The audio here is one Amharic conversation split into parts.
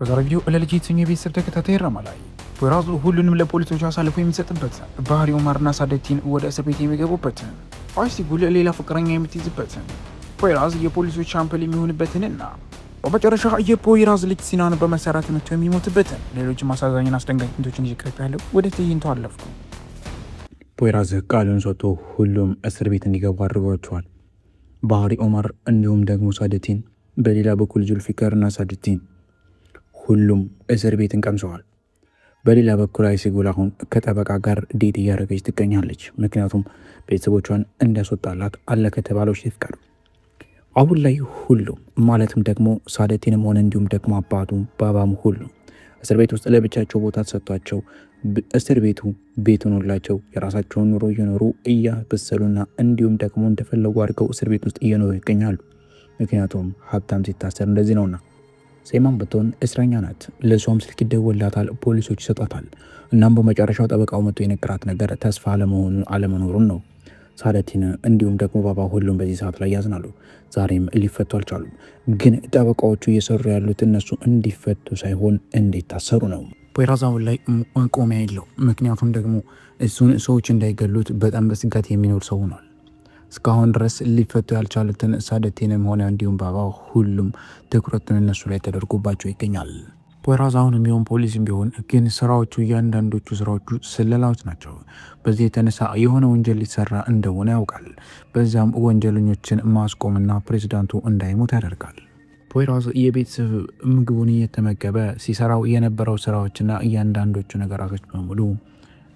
በዛሬው ቪዲዮ ለልጅ የተሰኘው የቤተሰብ ተከታታይ ድራማ ላይ ፖይራዝ ሁሉንም ለፖሊሶች አሳልፎ የሚሰጥበት፣ ባህሪ ኦማርና ሳደቲን ወደ እስር ቤት የሚገቡበት፣ አይሲጉል ሌላ ፍቅረኛ የምትይዝበት፣ ፖይራዝ የፖሊሶች ሻምፕል የሚሆንበትንና በመጨረሻ የፖይራዝ ልጅ ሲናን በመሰራት መጥቶ የሚሞትበትን ሌሎችም አሳዛኝና አስደንጋጭ ምቶችን ይቀርብ ያለው ወደ ትዕይንቱ አለፍኩ። ፖይራዝ ቃሉን ሰጥቶ ሁሉም እስር ቤት እንዲገቡ አድርጓቸዋል። ባህሪ ኦማር እንዲሁም ደግሞ ሳደቲን፣ በሌላ በኩል ዙልፊከርና ሳደቲን ሁሉም እስር ቤትን ቀምሰዋል። በሌላ በኩል አይሲጉል አሁን ከጠበቃ ጋር ዴት እያደረገች ትገኛለች። ምክንያቱም ቤተሰቦቿን እንዲያስወጣላት አለ ከተባለው ፍቃድ አሁን ላይ ሁሉም ማለትም ደግሞ ሳደቲንም ሆነ እንዲሁም ደግሞ አባቱ ባባም ሁሉም እስር ቤት ውስጥ ለብቻቸው ቦታ ተሰጥቷቸው እስር ቤቱ ቤት ሆኖላቸው የራሳቸውን ኑሮ እየኖሩ እያበሰሉና እንዲሁም ደግሞ እንደፈለጉ አድርገው እስር ቤት ውስጥ እየኖሩ ይገኛሉ። ምክንያቱም ሀብታም ሲታሰር እንደዚህ ነውና። ሴማን ብትሆን እስረኛ ናት። ለሷም ስልክ ይደወላታል፣ ፖሊሶች ይሰጣታል። እናም በመጨረሻው ጠበቃው መጥቶ የነገራት ነገር ተስፋ አለመኖሩን ነው። ሳደቲን እንዲሁም ደግሞ ባባ ሁሉም በዚህ ሰዓት ላይ ያዝናሉ። ዛሬም ሊፈቱ አልቻሉም። ግን ጠበቃዎቹ እየሰሩ ያሉት እነሱ እንዲፈቱ ሳይሆን እንዲታሰሩ ነው። ፖይራዝ አሁን ላይ መቆሚያ የለው። ምክንያቱም ደግሞ እሱን ሰዎች እንዳይገሉት በጣም በስጋት የሚኖር ሰው ሆኗል። እስካሁን ድረስ ሊፈቱ ያልቻሉትን ሳደቲንም ሆነ እንዲሁም ባባ ሁሉም ትኩረቱን እነሱ ላይ ተደርጎባቸው ይገኛል። ፖይራዝ አሁንም ቢሆን ፖሊስም ቢሆን ግን ስራዎቹ እያንዳንዶቹ ስራዎቹ ስለላዎች ናቸው። በዚህ የተነሳ የሆነ ወንጀል ሊሰራ እንደሆነ ያውቃል። በዛም ወንጀለኞችን ማስቆምና ፕሬዝዳንቱ እንዳይሞት ያደርጋል። ፖይራዝ የቤተሰብ ምግቡን እየተመገበ ሲሰራው የነበረው ስራዎችና እያንዳንዶቹ ነገራቶች በሙሉ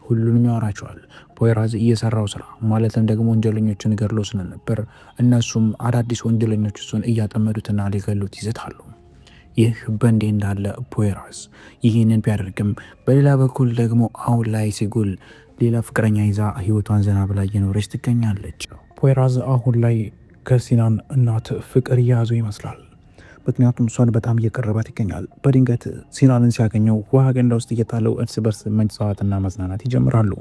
ሁሉንም ያወራቸዋል። ፖይራዝ እየሰራው ስራ ማለትም ደግሞ ወንጀለኞችን ገድሎ ስለነበር እነሱም አዳዲስ ወንጀለኞች እሱን እያጠመዱትና ሊገሉት ይዘታሉ። ይህ በእንዲህ እንዳለ ፖይራዝ ይህንን ቢያደርግም በሌላ በኩል ደግሞ አሁን ላይ ሲጉል ሌላ ፍቅረኛ ይዛ ህይወቷን ዘና ብላ እየኖረች ትገኛለች። ፖይራዝ አሁን ላይ ከሲናን እናት ፍቅር እየያዘው ይመስላል። ምክንያቱም እሷን በጣም እየቀረባት ይገኛል። በድንገት ሲናንን ሲያገኘው ውሃ ገንዳ ውስጥ እየጣለው እርስ በርስ መጫወትና መዝናናት ይጀምራሉ።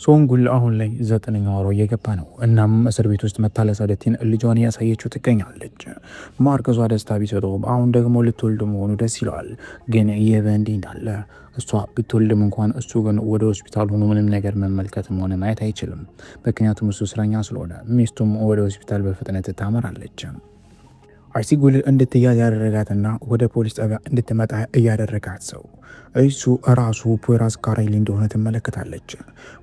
ሶንጉል አሁን ላይ 9ኛ ወሯ እየገባ ነው። እናም እስር ቤት ውስጥ መታለ ሳደቲን ልጇን እያሳየችው ትገኛለች። ማርገዟ ደስታ ቢሰጠውም አሁን ደግሞ ልትወልድ መሆኑ ደስ ይለዋል። ግን ይህ በእንዲህ እንዳለ እሷ ብትወልድም እንኳን እሱ ግን ወደ ሆስፒታል ሆኖ ምንም ነገር መመልከትም ሆነ ማየት አይችልም። ምክንያቱም እሱ እስረኛ ስለሆነ። ሚስቱም ወደ ሆስፒታል በፍጥነት ታመራለች። አይሲጉል እንድትያዝ ያደረጋትና ወደ ፖሊስ ጣቢያ እንድትመጣ እያደረጋት ሰው እሱ ራሱ ፖይራዝ ካራይሊ እንደሆነ ትመለከታለች።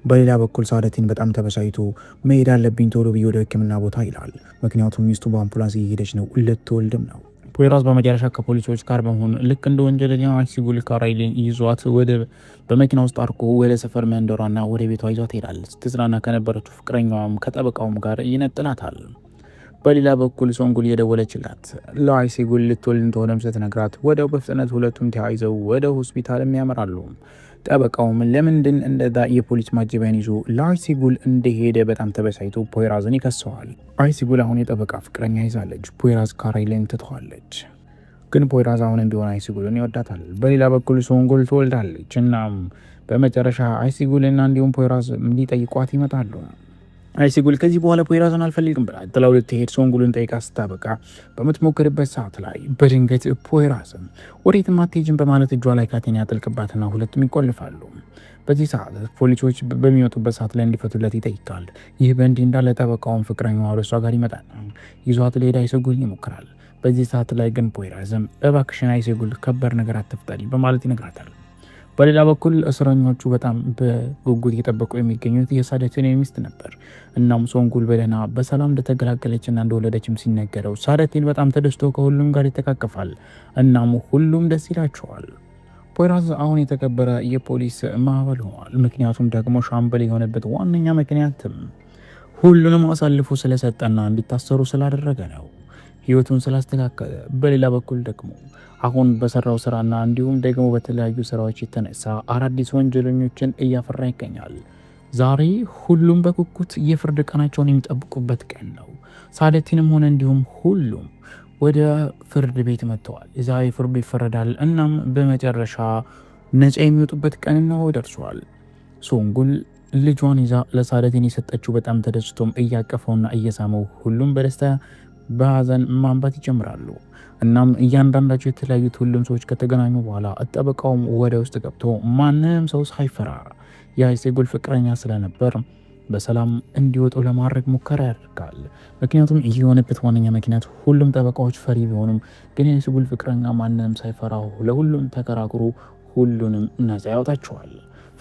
በሌላ በኩል ሳደቲን በጣም ተበሳይቶ መሄድ አለብኝ ቶሎ ብዬ ወደ ሕክምና ቦታ ይላል። ምክንያቱም ሚስቱ በአምቡላንስ እየሄደች ነው፣ ልትወልድም ነው። ፖይራዝ በመጨረሻ ከፖሊሶች ጋር በመሆን ልክ እንደ ወንጀለኛ አይሲጉል ካራይሊን ይዟት በመኪና ውስጥ አርቆ ወደ ሰፈር መንደሯና ወደ ቤቷ ይዟት ሄዳል። ስትዝናና ከነበረችው ፍቅረኛዋም ከጠበቃውም ጋር ይነጥላታል። በሌላ በኩል ሶንጉል የደወለችላት ለአይሲጉል ልትወልድ እንደሆነም ስትነግራት ወዲያው በፍጥነት ሁለቱም ተያይዘው ወደ ሆስፒታልም ያመራሉ። ጠበቃውም ለምንድን እንደዛ የፖሊስ ማጀቢያን ይዞ ለአይሲጉል እንደሄደ በጣም ተበሳይቶ ፖይራዝን ይከሰዋል። አይሲጉል አሁን የጠበቃ ፍቅረኛ ይዛለች። ፖይራዝ ካራይሊን ትተዋለች። ግን ፖይራዝ አሁንም ቢሆን አይሲጉልን ይወዳታል። በሌላ በኩል ሶንጉል ትወልዳለች። እናም በመጨረሻ አይሲጉልና እንዲሁም ፖይራዝ ሊጠይቋት ይመጣሉ። አይሲጉል ከዚህ በኋላ ፖይራዝን አልፈልግም ብላ ጥላው ልትሄድ ሶንጉልን ጠይቃ ስታበቃ በምትሞክርበት ሰዓት ላይ በድንገት ፖይራዝም ወዴትም አትሄጂም በማለት እጇ ላይ ካቴና ያጠልቅባትና ሁለቱም ይቆልፋሉ። በዚህ ሰዓት ፖሊሶች በሚወጡበት ሰዓት ላይ እንዲፈቱለት ይጠይቃል። ይህ በእንዲህ እንዳለ ጠበቃውን ፍቅረኛዋ ወደ እሷ ጋር ይመጣል። ይዟት ሊሄድ አይሲጉልን ይሞክራል። በዚህ ሰዓት ላይ ግን ፖይራዝም እባክሽን አይሲጉል ከባድ ነገር አትፍጠሪ በማለት ይነግራታል። በሌላ በኩል እስረኞቹ በጣም በጉጉት እየጠበቁ የሚገኙት የሳደቲን ሚስት ነበር። እናም ሶንጉል በደህና በሰላም እንደተገላገለችና እንደወለደችም ሲነገረው ሳደቲን በጣም ተደስቶ ከሁሉም ጋር ይተቃቀፋል። እናም ሁሉም ደስ ይላቸዋል። ፖይራዝ አሁን የተከበረ የፖሊስ ማዕበል ሆኗል። ምክንያቱም ደግሞ ሻምበል የሆነበት ዋነኛ ምክንያትም ሁሉንም አሳልፎ ስለሰጠና እንዲታሰሩ ስላደረገ ነው፣ ህይወቱን ስላስተካከለ። በሌላ በኩል ደግሞ አሁን በሰራው ስራና እንዲሁም ደግሞ በተለያዩ ስራዎች የተነሳ አዳዲስ ወንጀለኞችን እያፈራ ይገኛል። ዛሬ ሁሉም በጉጉት የፍርድ ቀናቸውን የሚጠብቁበት ቀን ነው። ሳደቲንም ሆነ እንዲሁም ሁሉም ወደ ፍርድ ቤት መጥተዋል። ዛሬ ፍርዱ ይፈረዳል። እናም በመጨረሻ ነፃ የሚወጡበት ቀን ነው ደርሷል። ሶንጉል ልጇን ይዛ ለሳደቲን የሰጠችው በጣም ተደስቶም እያቀፈውና እየሳመው ሁሉም በደስታ በሀዘን ማንባት ይጀምራሉ። እናም እያንዳንዳቸው የተለያዩት ሁሉም ሰዎች ከተገናኙ በኋላ ጠበቃውም ወደ ውስጥ ገብቶ ማንም ሰው ሳይፈራ የአይሴጉል ፍቅረኛ ስለነበር በሰላም እንዲወጡ ለማድረግ ሙከራ ያደርጋል። ምክንያቱም ይህ የሆነበት ዋነኛ ምክንያት ሁሉም ጠበቃዎች ፈሪ ቢሆኑም ግን የአይሴጉል ፍቅረኛ ማንም ሳይፈራው ለሁሉም ተከራክሮ ሁሉንም ነፃ ያወጣቸዋል።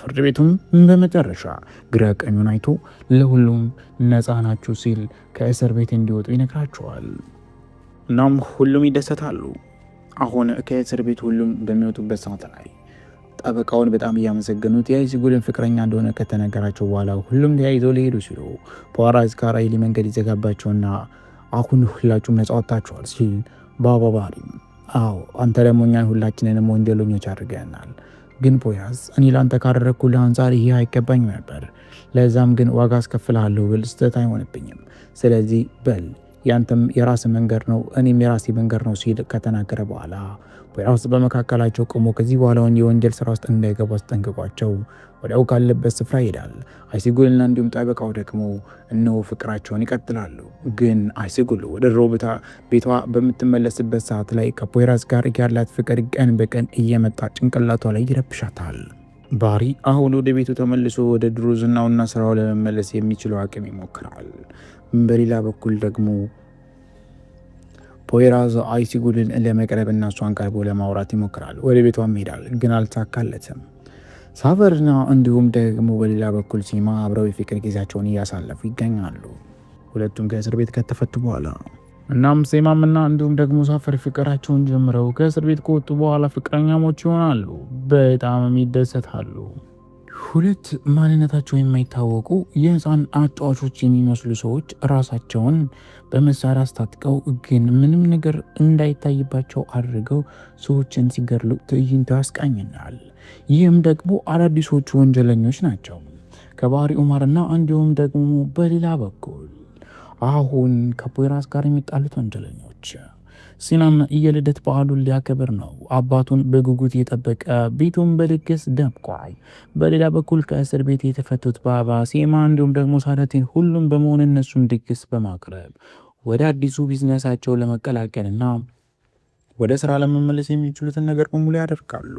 ፍርድ ቤቱም በመጨረሻ ግራ ቀኙን አይቶ ለሁሉም ነፃ ናችሁ ሲል ከእስር ቤት እንዲወጡ ይነግራቸዋል። እናም ሁሉም ይደሰታሉ። አሁን ከእስር ቤት ሁሉም በሚወጡበት ሰዓት ላይ ጠበቃውን በጣም እያመሰገኑት የአይሴጉልን ፍቅረኛ እንደሆነ ከተነገራቸው በኋላ ሁሉም ተያይዘው ሊሄዱ ሲሉ ፖይራዝ ከራይሊ መንገድ ይዘጋባቸውና አሁን ሁላችሁም ነፃ ወጥታችኋል ሲል ባህሪም አዎ አንተ ደግሞ እኛን ሁላችንንም ወንጀለኞች አድርገናል፣ ግን ፖይራዝ እኔ ላንተ ካደረግኩልህ አንጻር ይህ አይገባኝም ነበር፣ ለዛም ግን ዋጋ አስከፍልሃለሁ ብል ስህተት አይሆንብኝም። ስለዚህ በል ያንተም የራስ መንገድ ነው እኔም የራሴ መንገድ ነው ሲል ከተናገረ በኋላ ፖይራዝ በመካከላቸው ቆሞ ከዚህ በኋላ የወንጀል ስራ ውስጥ እንዳይገቡ አስጠንቅቋቸው ወዲያው ካለበት ስፍራ ይሄዳል። አይሴጉልና እንዲሁም ጠበቃው ደግሞ እነሆ ፍቅራቸውን ይቀጥላሉ። ግን አይሴጉል ወደ ድሮ ቤቷ በምትመለስበት ሰዓት ላይ ከፖይራዝ ጋር ያላት ፍቅር ቀን በቀን እየመጣ ጭንቅላቷ ላይ ይረብሻታል። ባህሪ አሁን ወደ ቤቱ ተመልሶ ወደ ድሮ ዝናውና ስራው ለመመለስ የሚችለው አቅም ይሞክራል። በሌላ በኩል ደግሞ ፖይራዝ አይሴጉልን ለመቅረብ እና እሷን ቀርቦ ለማውራት ይሞክራል። ወደ ቤቷም ይሄዳል፣ ግን አልተሳካለትም። ሳፈርና እንዲሁም ደግሞ በሌላ በኩል ሲማ አብረው የፍቅር ጊዜያቸውን እያሳለፉ ይገኛሉ። ሁለቱም ከእስር ቤት ከተፈቱ በኋላ እናም ሴማምና እንዲሁም ደግሞ ሳፈር ፍቅራቸውን ጀምረው ከእስር ቤት ከወጡ በኋላ ፍቅረኛሞች ይሆናሉ። በጣም ይደሰታሉ። ሁለት ማንነታቸው የማይታወቁ የህፃን አጫዋቾች የሚመስሉ ሰዎች ራሳቸውን በመሳሪያ አስታጥቀው ግን ምንም ነገር እንዳይታይባቸው አድርገው ሰዎችን ሲገድሉ ትዕይንቱ ያስቃኝናል። ይህም ደግሞ አዳዲሶቹ ወንጀለኞች ናቸው። ከባህሪ ኡመርና እንዲሁም ደግሞ በሌላ በኩል አሁን ከፖይራዝ ጋር የሚጣሉት ወንጀለኞች ሲናን የልደት በዓሉን ሊያከብር ነው። አባቱን በጉጉት የጠበቀ ቤቱን በድግስ ደምቋል። በሌላ በኩል ከእስር ቤት የተፈቱት ባባ፣ ሴማ እንዲሁም ደግሞ ሳዳቲን ሁሉም በመሆን እነሱም ድግስ በማቅረብ ወደ አዲሱ ቢዝነሳቸው ለመቀላቀልና ወደ ስራ ለመመለስ የሚችሉትን ነገር በሙሉ ያደርጋሉ።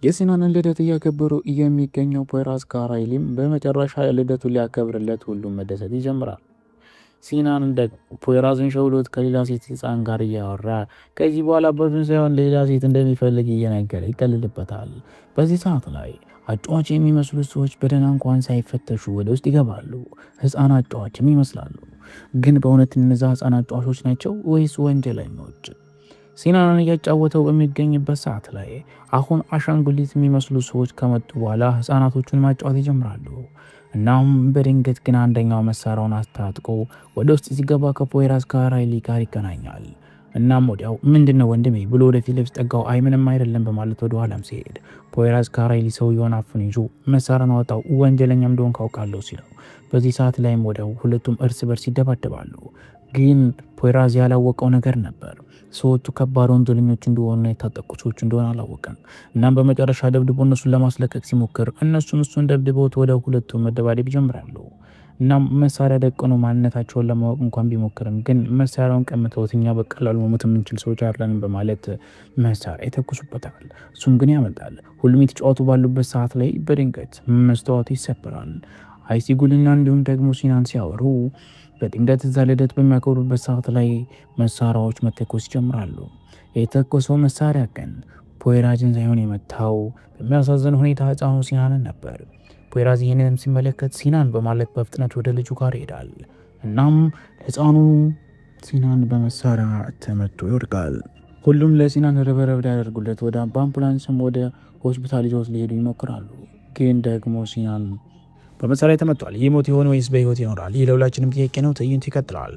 የሲናንን ልደት እያከበሩ የሚገኘው ፖይራዝ ካራይሊም በመጨረሻ ልደቱን ሊያከብርለት ሁሉም መደሰት ይጀምራል። ሲናን እንደ ፖይራዝን ሸውሎት ከሌላ ሴት ህፃን ጋር እያወራ ከዚህ በኋላ አባቱን ሳይሆን ሌላ ሴት እንደሚፈልግ እየነገረ ይቀልልበታል። በዚህ ሰዓት ላይ አጫዋች የሚመስሉት ሰዎች በደህና እንኳን ሳይፈተሹ ወደ ውስጥ ይገባሉ። ህፃን አጫዋችም ይመስላሉ። ግን በእውነት እነዛ ህፃን አጫዋቾች ናቸው ወይስ ወንጀለኞች? ሲናንን እያጫወተው በሚገኝበት ሰዓት ላይ አሁን አሻንጉሊት የሚመስሉ ሰዎች ከመጡ በኋላ ህፃናቶቹን ማጫወት ይጀምራሉ። እናም በድንገት ግን አንደኛው መሳሪያውን አስታጥቆ ወደ ውስጥ ሲገባ ከፖይራዝ ከራይሊ ጋር ይገናኛል። እናም ወዲያው ምንድነው ወንድሜ ብሎ ወደፊት ልብስ ጠጋው። አይ ምንም አይደለም በማለት ወደ ኋላም ሲሄድ ፖይራዝ ከራይሊ ሰውየውን አፍኖ ይዞ መሳሪያውን አወጣው። ወንጀለኛም እንደሆነ ካውቃለሁ ሲለው በዚህ ሰዓት ላይም ወዲያው ሁለቱም እርስ በርስ ይደባደባሉ። ግን ፖይራዝ ያላወቀው ነገር ነበር። ሰዎቹ ከባድ ወንጀለኞች እንደሆኑ የታጠቁ ሰዎች እንደሆነ አላወቀም። እናም በመጨረሻ ደብድቦ እነሱን ለማስለቀቅ ሲሞክር እነሱም እሱን ደብድበውት ወደ ሁለቱም መደባደብ ይጀምራሉ። እናም መሳሪያ ደቅኖ ማንነታቸውን ለማወቅ እንኳን ቢሞክርም ግን መሳሪያውን ቀምተውት እኛ በቀላሉ መሞት የምንችል ሰዎች አይደለንም በማለት መሳሪያ ይተኩሱበታል። እሱም ግን ያመልጣል። ሁሉም የተጫወቱ ባሉበት ሰዓት ላይ በድንገት መስታወቱ ይሰበራል። አይሴጉልና እንዲሁም ደግሞ ሲናን ሲያወሩ በድንገት እዛ ልደት በሚያከብሩበት ሰዓት ላይ መሳሪያዎች መተኮስ ይጀምራሉ። የተኮሰው መሳሪያ ግን ፖይራዝን ሳይሆን የመታው በሚያሳዝን ሁኔታ ህፃኑ ሲናንን ነበር። ፖይራዝ ይህንንም ሲመለከት ሲናን በማለት በፍጥነት ወደ ልጁ ጋር ይሄዳል። እናም ህፃኑ ሲናን በመሳሪያ ተመቶ ይወድቃል። ሁሉም ለሲናን ርብርብ ያደርጉለት ወደ በአምቡላንስም ወደ ሆስፒታል ይዘውት ሊሄዱ ይሞክራሉ። ግን ደግሞ ሲናን በመሳሪያ ተመቷል። ይሞት ይሆን ወይስ በህይወት ይኖራል? ይህ ለሁላችንም ጥያቄ ነው። ትዕይንቱ ይቀጥላል።